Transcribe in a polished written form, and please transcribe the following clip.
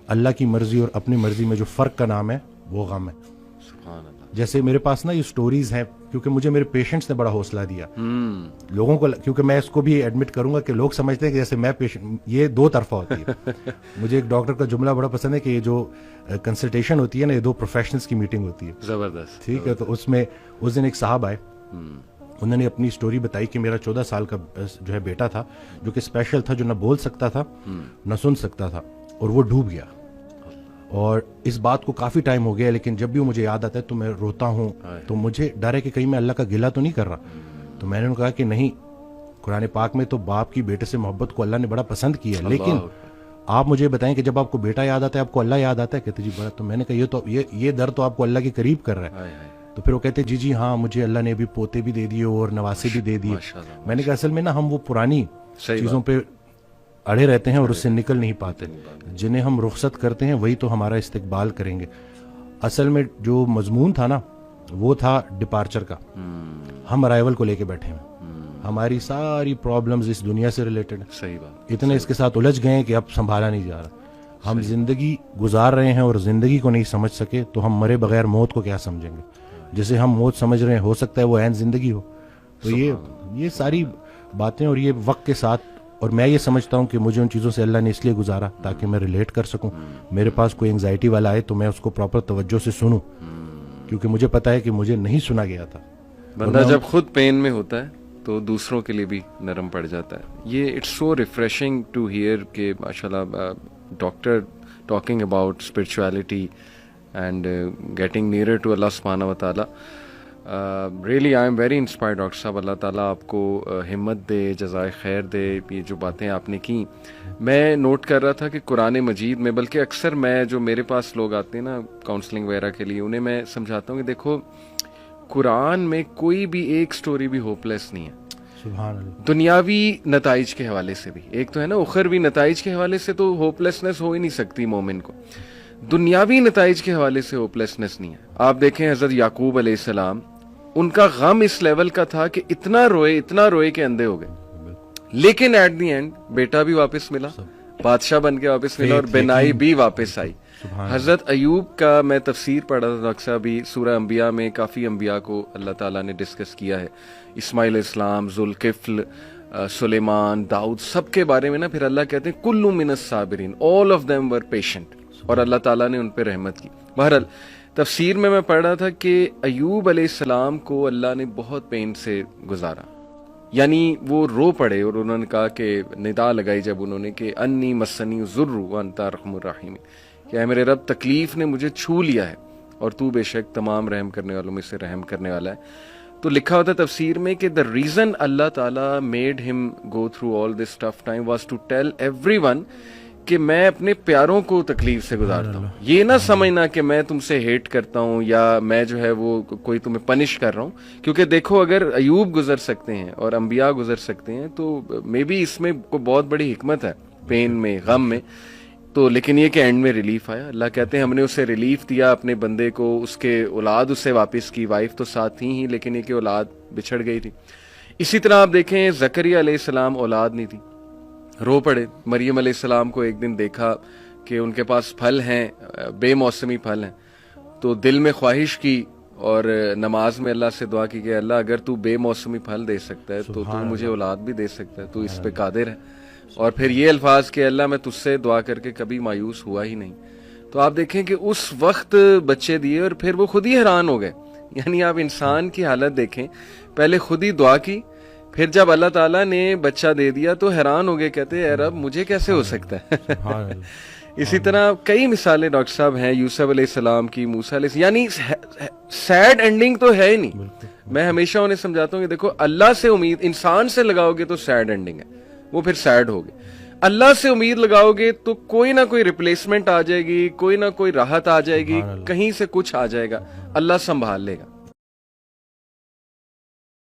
اللہ کی مرضی اور اپنی مرضی میں جو فرق کا نام ہے وہ غم ہے. جیسے میرے پاس نا یہ سٹوریز ہیں, کیونکہ مجھے میرے پیشنٹس نے بڑا حوصلہ دیا لوگوں کو, کیونکہ میں اس کو بھی ایڈمٹ کروں گا کہ لوگ سمجھتے ہیں کہ جیسے میں پیشنٹ, یہ دو طرفہ ہوتی ہے. مجھے ایک ڈاکٹر کا جملہ بڑا پسند ہے کہ یہ جو کنسلٹیشن ہوتی ہے نا, یہ دو پروفیشنلز کی میٹنگ ہوتی ہے. زبردست. ٹھیک ہے, تو اس میں اس دن ایک صاحب آئے, انہوں نے اپنی سٹوری بتائی کہ میرا 14 سال کا جو ہے بیٹا تھا, جو کہ اسپیشل تھا, جو نہ بول سکتا تھا نہ سن سکتا تھا, اور وہ ڈوب گیا. اور اس بات کو کافی ٹائم ہو گیا, لیکن جب بھی مجھے یاد آتا ہے تو میں روتا ہوں. تو مجھے ڈر ہے کہ کہیں میں اللہ کا گلہ تو نہیں کر رہا. تو میں نے کہا کہ نہیں, قرآن پاک میں تو باپ کی بیٹے سے محبت کو اللہ نے بڑا پسند کیا ہے, لیکن آپ مجھے بتائیں کہ جب آپ کو بیٹا یاد آتا ہے آپ کو اللہ یاد آتا ہے؟ کہتے جی بڑا. تو میں نے کہا یہ در تو آپ کو اللہ کے قریب کر رہا ہے. تو پھر وہ کہتے جی ہاں, مجھے اللہ نے بھی پوتے بھی دے دیے اور نواسے بھی دے دیے. میں نے کہا اصل میں نا ہم وہ پرانی چیزوں پہ اڑے رہتے ہیں اور اس سے نکل نہیں پاتے. جنہیں ہم رخصت کرتے ہیں وہی تو ہمارا استقبال کریں گے. اصل میں جو مضمون تھا نا وہ تھا ڈپارچر کا. ہم ارائیول کو لے کے بیٹھے ہیں, ہماری ساری پرابلمز اس دنیا سے ریلیٹڈ. صحیح بات. اتنے اس کے ساتھ الجھ گئے ہیں کہ اب سنبھالا نہیں جا رہا. ہم زندگی گزار رہے ہیں اور زندگی کو نہیں سمجھ سکے, تو ہم مرے بغیر موت کو کیا سمجھیں گے؟ جسے ہم موت سمجھ رہے ہیں ہو سکتا ہے وہ عین زندگی ہو. تو یہ ساری باتیں اور یہ وقت کے ساتھ, اور میں یہ سمجھتا ہوں کہ مجھے ان چیزوں سے اللہ نے اس لیے گزارا تاکہ میں ریلیٹ کر سکوں. میرے پاس کوئی انگزائٹی والا آئے تو میں اس کو پراپر توجہ سے سنوں, کیونکہ مجھے پتا ہے کہ مجھے نہیں سنا گیا تھا. بندہ جب خود پین میں ہوتا ہے تو دوسروں کے لیے بھی نرم پڑ جاتا ہے. یہ it's so refreshing to hear کہ ماشاءاللہ doctor talking about spirituality and getting nearer to اللہ سبحانہ و تعالیٰ. Really I am very inspired doctor صاحب. اللہ تعالیٰ آپ کو ہمت دے, جزائے خیر دے. یہ جو باتیں آپ نے کی, میں نوٹ کر رہا تھا کہ قرآن مجید میں, بلکہ اکثر میں جو میرے پاس لوگ آتے ہیں نا کاؤنسلنگ وغیرہ کے لیے, انہیں میں سمجھاتا ہوں کہ دیکھو قرآن میں کوئی بھی ایک سٹوری بھی ہوپ لیس نہیں ہے. سبحان اللہ. دنیاوی نتائج کے حوالے سے بھی, ایک تو ہے نا اخروی نتائج کے حوالے سے تو ہوپ لیسنس ہو ہی نہیں سکتی مومن کو, دنیاوی نتائج کے حوالے سے ہوپ لیسنس نہیں ہے. آپ دیکھیں حضرت یعقوب علیہ السلام, ان کا غم اس لیول کا تھا کہ اتنا روئے کہ اندھے ہو گئے, لیکن ایٹ دی اینڈ بیٹا بھی واپس ملا, بادشاہ بن کے واپس ملا, اور بینائی بھی واپس آئی. حضرت ایوب کا میں تفسیر پڑھا تھا ڈاکٹر صاحب, بھی سورہ انبیاء میں کافی انبیاء کو اللہ تعالیٰ نے ڈسکس کیا ہے. اسماعیل علیہ السلام, ذوالکفل, سلیمان, داؤد, سب کے بارے میں نا پھر اللہ کہتے ہیں کل من الصابرین, all of them were patient, اور اللہ تعالیٰ نے ان پہ رحمت کی. بہرحال تفسیر میں پڑھ رہا تھا کہ ایوب علیہ السلام کو اللہ نے بہت پین سے گزارا, یعنی وہ رو پڑے, اور انہوں نے کہا کہ ندا لگائی جب انہوں نے کہ انی مسنی الضر وانت ارحم الراحمین, کہ اے میرے رب تکلیف نے مجھے چھو لیا ہے اور تو بے شک تمام رحم کرنے والوں میں سے رحم کرنے والا ہے. تو لکھا ہوتا ہے تفسیر میں کہ the reason اللہ تعالیٰ made him go through all this tough time was to tell everyone کہ میں اپنے پیاروں کو تکلیف سے گزارتا ہوں. یہ نہ سمجھنا کہ میں تم سے ہیٹ کرتا ہوں یا میں جو ہے وہ کوئی تمہیں پنش کر رہا ہوں, کیونکہ دیکھو اگر ایوب گزر سکتے ہیں اور انبیاء گزر سکتے ہیں تو مے بی اس میں کوئی بہت بڑی حکمت ہے, پین میں, غم میں. تو لیکن یہ کہ اینڈ میں ریلیف آیا. اللہ کہتے ہیں ہم نے اسے ریلیف دیا اپنے بندے کو, اس کے اولاد اسے واپس کی, وائف تو ساتھ تھی ہی لیکن یہ کہ اولاد بچھڑ گئی تھی. اسی طرح آپ دیکھیں زکریا علیہ السلام, اولاد نہیں تھی, رو پڑے. مریم علیہ السلام کو ایک دن دیکھا کہ ان کے پاس پھل ہیں, بے موسمی پھل ہیں, تو دل میں خواہش کی اور نماز میں اللہ سے دعا کی کہ اللہ اگر تو بے موسمی پھل دے سکتا ہے تو تو مجھے اولاد بھی دے سکتا ہے, تو اس پہ قادر ہے. اور پھر یہ الفاظ کہ اللہ میں تجھ سے دعا کر کے کبھی مایوس ہوا ہی نہیں. تو آپ دیکھیں کہ اس وقت بچے دیے اور پھر وہ خود ہی حیران ہو گئے. یعنی آپ انسان کی حالت دیکھیں, پہلے خود ہی دعا کی, پھر جب اللہ تعالیٰ نے بچہ دے دیا تو حیران ہو گئے, کہتے اے رب مجھے کیسے ہو سکتا ہے. اسی طرح کئی مثالیں ڈاکٹر صاحب ہیں, یوسف علیہ السلام کی, موسیٰ علیہ السلام, یعنی سیڈ اینڈنگ تو ہے ہی نہیں. میں ہمیشہ انہیں سمجھاتا ہوں کہ دیکھو اللہ سے امید انسان سے لگاؤ گے تو سیڈ اینڈنگ ہے, وہ پھر سیڈ ہوگی. اللہ سے امید لگاؤ گے تو کوئی نہ کوئی ریپلیسمنٹ آ جائے گی, کوئی نہ کوئی راحت آ جائے گی, کہیں سے کچھ آ جائے گا, اللہ سنبھال لے گا.